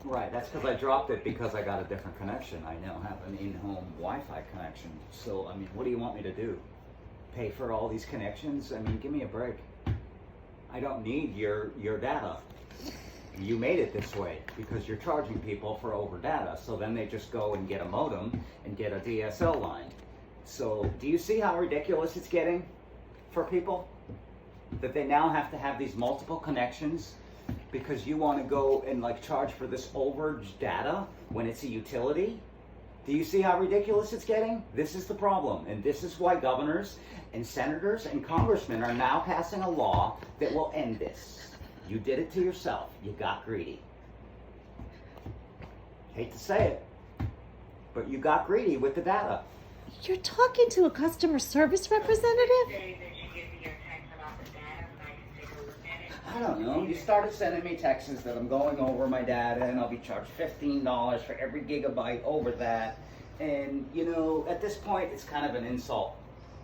Right, that's because I dropped it because I got a different connection. I now have an in-home Wi-Fi connection. So, I mean, what do you want me to do? Pay for all these connections? I mean, give me a break. I don't need your data. You made it this way because you're charging people for over data. So then they just go and get a modem and get a DSL line. So do you see how ridiculous it's getting for people? That they now have to have these multiple connections because you want to go and like charge for this overage data when it's a utility? Do you see how ridiculous it's getting? This is the problem, and this is why governors and senators and congressmen are now passing a law that will end this. You did it to yourself. You got greedy. Hate to say it, but you got greedy with the data. You're talking to a customer service representative? I don't know. You started sending me texts that I'm going over my data and I'll be charged $15 for every gigabyte over that. And, you know, at this point, it's kind of an insult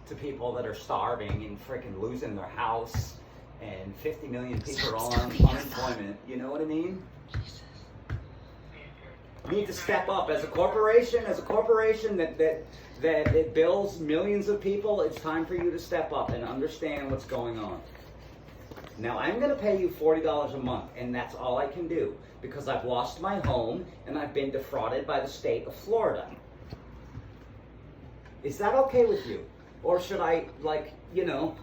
to people that are starving and freaking losing their house. And 50 million people are all on unemployment. You know what I mean? Jesus. You need to step up as a corporation that it bills millions of people. It's time for you to step up and understand what's going on. Now, I'm going to pay you $40 a month, and that's all I can do because I've lost my home and I've been defrauded by the state of Florida. Is that okay with you? Or should I, like, you know,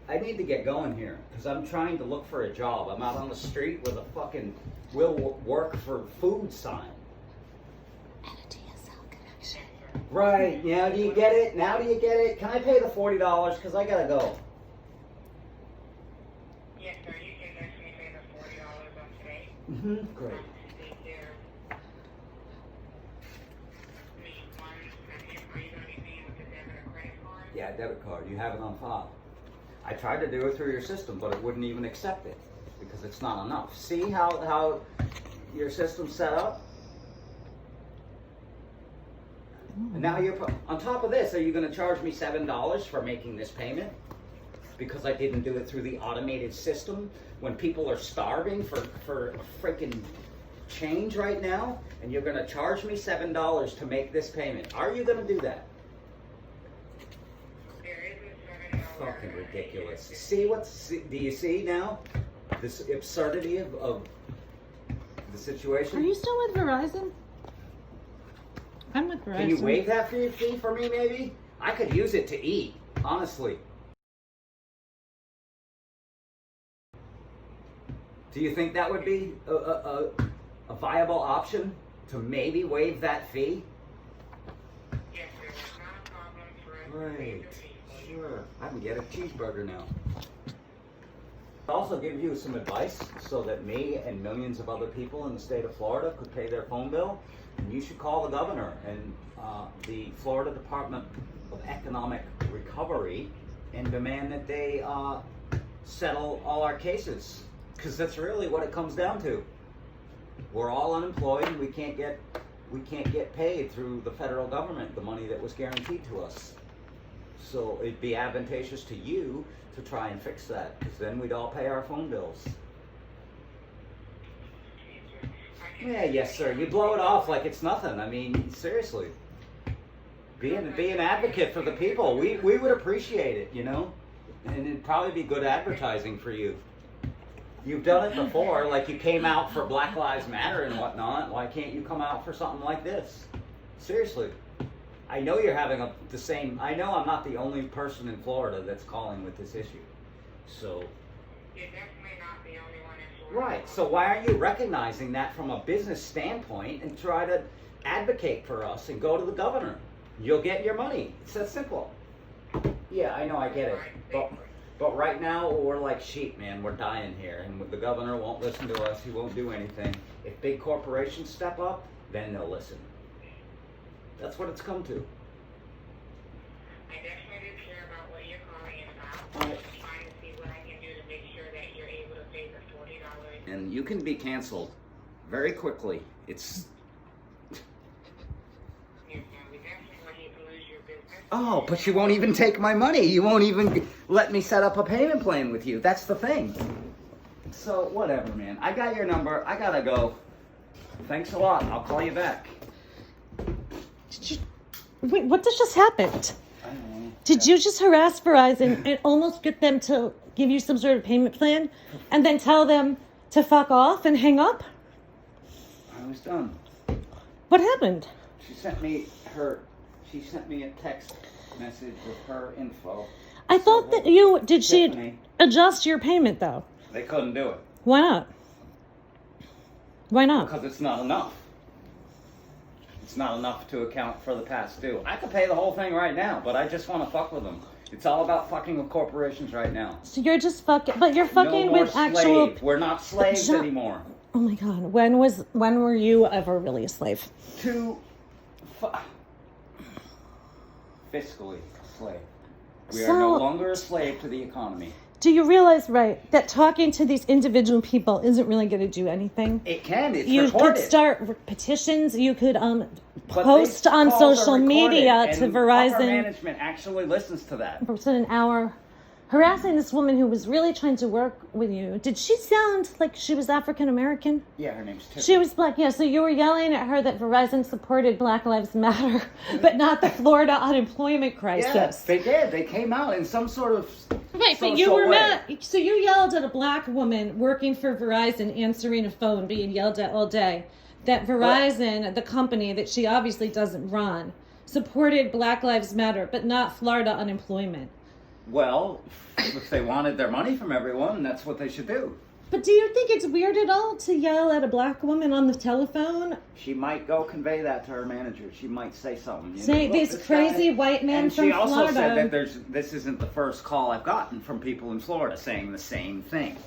I need to get going here because I'm trying to look for a job. I'm out on the street with a fucking will work for food sign. And a DSL connection. Right, now do you get it? Now do you get it? Can I pay the $40 because I got to go? Yes, sir. You can actually pay the $40 on today. Great. Are you going to be paying with a debit or credit card? Yeah, debit card. You have it on file. I tried to do it through your system, but it wouldn't even accept it because it's not enough. See how your system's set up? And now you're on top of this. Are you going to charge me $7 for making this payment? Because I didn't do it through the automated system when people are starving for a freaking change right now, and you're going to charge me $7 to make this payment. Are you going to do that? There is a $7. Fucking ridiculous. Do you see now this absurdity of the situation? Are you still with Verizon? I'm with Verizon. Can you waive that fee for me maybe? I could use it to eat, honestly. Do you think that would be a viable option to maybe waive that fee? Yes, sir. It's not a problem for us to pay Right. the fee for you. Sure. I can get a cheeseburger now. I'll also give you some advice so that me and millions of other people in the state of Florida could pay their phone bill. And you should call the governor and the Florida Department of Economic Recovery and demand that they settle all our cases. Because that's really what it comes down to. We're all unemployed and we can't get paid through the federal government, the money that was guaranteed to us. So it'd be advantageous to you to try and fix that, because then we'd all pay our phone bills. Yeah, yes, sir. You blow it off like it's nothing. I mean, seriously. Be an advocate for the people. We would appreciate it, you know? And it'd probably be good advertising for you. You've done it before, like you came out for Black Lives Matter and whatnot. Why can't you come out for something like this? Seriously. I know you're having I know I'm not the only person in Florida that's calling with this issue. So. You're definitely not the only one in Florida. Right, so why aren't you recognizing that from a business standpoint and try to advocate for us and go to the governor? You'll get your money. It's that simple. Yeah, I know, I get it. But right now, we're like sheep, man. We're dying here. And the governor won't listen to us. He won't do anything. If big corporations step up, then they'll listen. That's what it's come to. I definitely do care about what you're calling in about. I'm just trying to see what I can do to make sure that you're able to pay the $40. And you can be canceled very quickly. It's... Yes, ma'am. We definitely want you to lose your business. Oh, but you won't even take my money. You won't even let me set up a payment plan with you. That's the thing. So, whatever, man. I got your number. I gotta go. Thanks a lot. I'll call you back. Wait, what just happened? I don't know. Did you just harass Verizon and almost get them to give you some sort of payment plan and then tell them to fuck off and hang up? I was done. What happened? She sent me a text message with her info. I thought that did she adjust your payment though? They couldn't do it. Why not? Why not? Because it's not enough. It's not enough to account for the past due. I could pay the whole thing right now, but I just want to fuck with them. It's all about fucking with corporations right now. So you're just fucking, but you're fucking no more with actual. slave. We're not slaves anymore. Oh my god! When were you ever really a slave? Fiscally slave. We are no longer a slave to the economy. Do you realize, right, that talking to these individual people isn't really going to do anything? It can. It's you recorded. Could start petitions. You could post on social media to Verizon. Upper management actually listens to that. For an hour, harassing this woman who was really trying to work with you. Did she sound like she was African American? Yeah, her name's Tiffany. She was black. Yeah, so you were yelling at her that Verizon supported Black Lives Matter, but not the Florida unemployment crisis. Yes, they did. They came out in some sort of right, but you were mad. So you yelled at a black woman working for Verizon, answering a phone, being yelled at all day, that Verizon, the company that she obviously doesn't run, supported Black Lives Matter, but not Florida unemployment. Well, if they wanted their money from everyone, that's what they should do. But do you think it's weird at all to yell at a black woman on the telephone? She might go convey that to her manager. She might say something. Say this crazy white man from Florida. And she also said that this isn't the first call I've gotten from people in Florida saying the same thing.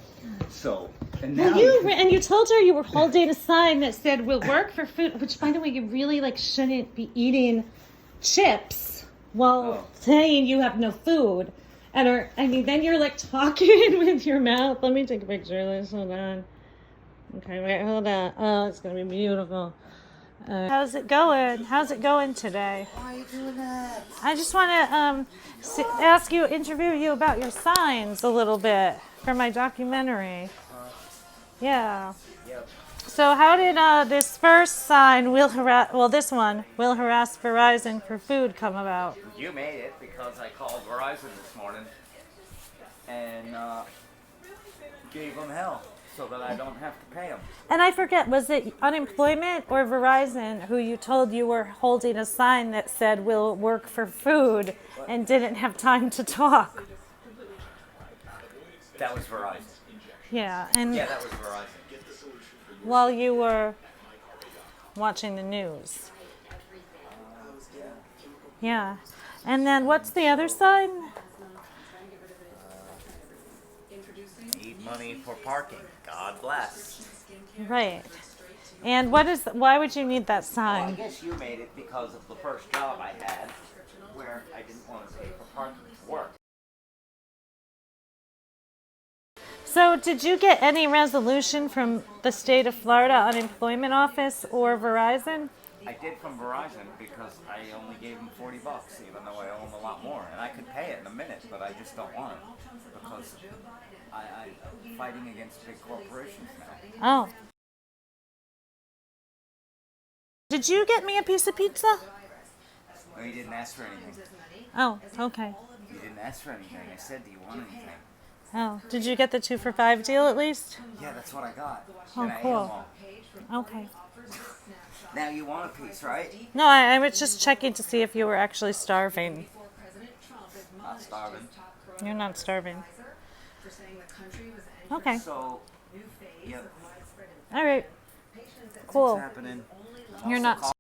So, and now... Well, you told her you were holding a sign that said, "We'll work for food," which, by the way, you really shouldn't be eating chips while saying you have no food. Then you're talking with your mouth. Let me take a picture of this. Hold on. Okay, wait, hold on. Oh, it's going to be beautiful. How's it going? How's it going today? Why are you doing that? I just want to interview you about your signs a little bit for my documentary. Yeah. Yep. So how did this first sign, this one, "Will harass Verizon for food," come about? You made it because I called Verizon this morning and gave them hell so that I don't have to pay them. And I forget, was it unemployment or Verizon who you told you were holding a sign that said "We'll work for food" and didn't have time to talk? That was Verizon. Yeah, and Yeah, that was Verizon. while you were watching the news. Yeah. And then what's the other sign? Need money for parking. God bless. Right. And why would you need that Well, I sign? guess you made it because of the first job I had where I didn't want to pay for parking to work. So did you get any resolution from the state of Florida unemployment office or Verizon? I did from Verizon because I only gave them $40, even though I owe them a lot more. And I could pay it in a minute, but I just don't want it because I'm fighting against big corporations now. Oh. Did you get me a piece of pizza? No, you didn't ask for anything. Oh, okay. You didn't ask for anything. I said, do you want anything? Oh, did you get the 2 for $5 deal at least? Yeah, that's what I got. Oh, and I ate cool. them all. Okay. Now you want a piece, right? No, I was just checking to see if you were actually starving. Not starving. You're not starving. Okay. So, yep. All right. Cool. What's happening? You're not